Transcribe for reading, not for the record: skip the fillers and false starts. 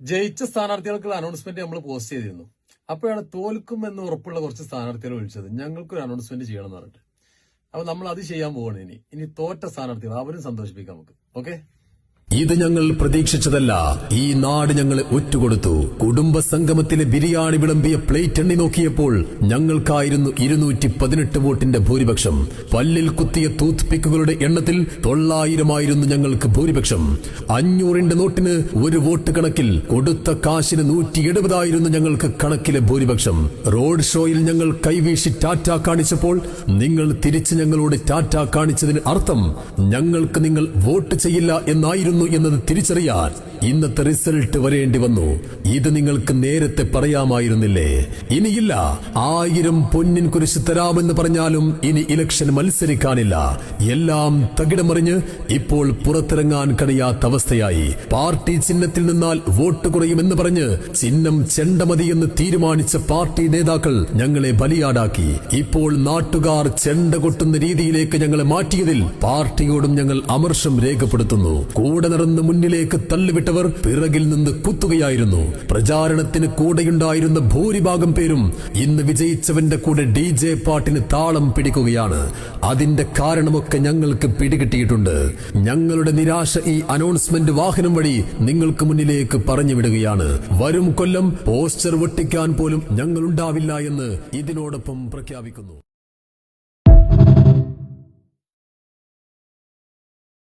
ജയിച്ച സ്ഥാനാർത്ഥികൾക്കുള്ള അനൗൺസ്മെന്റ് നമ്മൾ പോസ്റ്റ് ചെയ്തിരുന്നു. അപ്പോഴാണ് തോൽക്കുമെന്ന് ഉറപ്പുള്ള കുറച്ച് സ്ഥാനാർത്ഥികളെ വിളിച്ചത്, ഞങ്ങൾക്കൊരു അനൗൺസ്മെന്റ് ചെയ്യണം എന്ന് പറഞ്ഞിട്ട്. അപ്പൊ നമ്മൾ അത് ചെയ്യാൻ പോവാണ്. ഇനി തോറ്റ സ്ഥാനാർത്ഥികൾ അവരും സന്തോഷിപ്പിക്കാം നമുക്ക്. ഓക്കെ, ഇത് ഞങ്ങൾ പ്രതീക്ഷിച്ചതല്ല. ഈ നാട് ഞങ്ങളെ ഒറ്റുകൊടുത്തു. കുടുംബ സംഗമത്തിലെ ബിരിയാണി വിളമ്പിയ പ്ലേറ്റ് എണ്ണി നോക്കിയപ്പോൾ ഞങ്ങൾക്കായിരുന്നു 218 വോട്ടിന്റെ ഭൂരിപക്ഷം. പല്ലിൽ കുത്തിയ ടൂത്ത് പിക്കുകളുടെ എണ്ണത്തിൽ 900 ഞങ്ങൾക്ക് ഭൂരിപക്ഷം. 500ന്റെ നോട്ടിന് 1 വോട്ട് കണക്കിൽ കൊടുത്ത കാശിന് 170 ഞങ്ങൾക്ക് കണക്കിലെ ഭൂരിപക്ഷം. റോഡ് ഷോയിൽ ഞങ്ങൾ കൈവീശി ടാറ്റ കാണിച്ചപ്പോൾ നിങ്ങൾ തിരിച്ച് ഞങ്ങളോട് ടാറ്റ കാണിച്ചതിന് അർത്ഥം ഞങ്ങൾക്ക് നിങ്ങൾ വോട്ട് ചെയ്യില്ല എന്നായിരുന്നു എന്നത് തിരിച്ചറിയാൻ ഇന്നത്തെ റിസൾട്ട് വരേണ്ടി വന്നു. ഇത് നിങ്ങൾക്ക് നേരത്തെ പറയാമായിരുന്നില്ലേ? ഇനിയില്ല. 1000 പൊന്നിൻ കുരിശ് തരാമെന്ന് പറഞ്ഞാലും ഇനി ഇലക്ഷൻ മത്സരിക്കാനില്ല. എല്ലാം തകിടമറിഞ്ഞ് ഇപ്പോൾ പുറത്തിറങ്ങാൻ കഴിയാത്ത അവസ്ഥയായി. പാർട്ടി ചിഹ്നത്തിൽ നിന്നാൽ വോട്ട് കുറയുമെന്ന് പറഞ്ഞ് ചിഹ്നം ചെണ്ടമതിയെന്ന് തീരുമാനിച്ച പാർട്ടി നേതാക്കൾ ഞങ്ങളെ ബലിയാടാക്കി. ഇപ്പോൾ നാട്ടുകാർ ചെണ്ട കൊട്ടുന്ന രീതിയിലേക്ക് ഞങ്ങളെ മാറ്റിയതിൽ പാർട്ടിയോടും ഞങ്ങൾ അമർഷം രേഖപ്പെടുത്തുന്നു. കൂടെ നടന്ന് മുന്നിലേക്ക് തള്ളിവിട്ടവർ പിറകിൽ നിന്ന് കുത്തുകയായിരുന്നു. പ്രചാരണത്തിന് കൂടെയുണ്ടായിരുന്ന ഭൂരിഭാഗം പേരും ഇന്ന് വിജയിച്ചവന്റെ കൂടെ DJ പാട്ടിന് താളം പിടിക്കുകയാണ്. അതിന്റെ കാരണമൊക്കെ ഞങ്ങൾക്ക് പിടികിട്ടിയിട്ടുണ്ട്. ഞങ്ങളുടെ നിരാശ ഈ അനൗൺസ്മെന്റ് വാഹനം വഴി നിങ്ങൾക്ക് മുന്നിലേക്ക് പറഞ്ഞുവിടുകയാണ്. വരും കൊല്ലം പോസ്റ്റർ ഒട്ടിക്കാൻ പോലും ഞങ്ങളുണ്ടാവില്ല എന്ന് ഇതിനോടൊപ്പം പ്രഖ്യാപിക്കുന്നു.